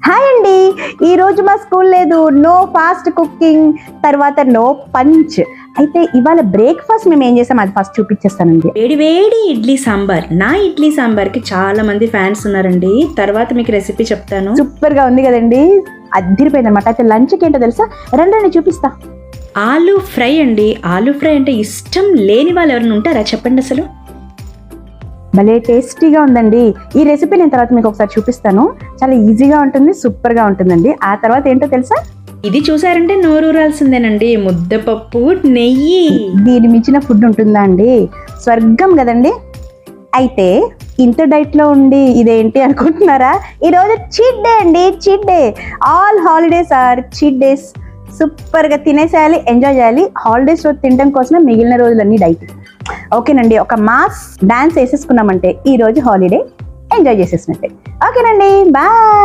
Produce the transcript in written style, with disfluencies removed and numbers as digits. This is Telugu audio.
హాయ్ అండి, ఈరోజు మా స్కూల్ లేదు, నో ఫాస్ట్ కుకింగ్, తర్వాత నో పంచ్. అయితే ఇవాళ బ్రేక్ఫాస్ట్ మేము ఏం చేసాం అది ఫస్ట్ చూపించేస్తానండి. వేడి వేడి ఇడ్లీ సాంబార్. నా ఇడ్లీ సాంబార్కి చాలా మంది ఫ్యాన్స్ ఉన్నారండి. తర్వాత మీకు రెసిపీ చెప్తాను. సూపర్గా ఉంది కదండి, అదిరిపోయింది అనమాట. అయితే లంచ్కి ఏంటో తెలుసా, రండి చూపిస్తా. ఆలూ ఫ్రై అండి. ఆలూ ఫ్రై అంటే ఇష్టం లేని వాళ్ళు ఎవరైనా ఉంటారా చెప్పండి అసలు. భలే టేస్టీగా ఉందండి. ఈ రెసిపీ నేను తర్వాత మీకు ఒకసారి చూపిస్తాను. చాలా ఈజీగా ఉంటుంది, సూపర్గా ఉంటుందండి. ఆ తర్వాత ఏంటో తెలుసా, ఇది చూసారంటే నోరూరాల్సిందేనండి. ముద్దపప్పు నెయ్యి. దీని మించిన ఫుడ్ ఉంటుందా అండి, స్వర్గం కదండి. అయితే ఇంత డైట్లో ఉండి ఇదేంటి అనుకుంటున్నారా, ఈరోజు చీట్ డే అండి, cheat day. All holidays are cheat days. సూపర్గా తినేసేయాలి, ఎంజాయ్ చేయాలి. హాలిడేస్ రోజు తినడం కోసమే మిగిలిన రోజులన్నీ డైట్. ఓకేనండి, ఒక మాస్ డాన్స్ వేసేసుకున్నామంటే ఈరోజు హాలిడే ఎంజాయ్ చేసేసినట్టే. ఓకేనండి, బాయ్.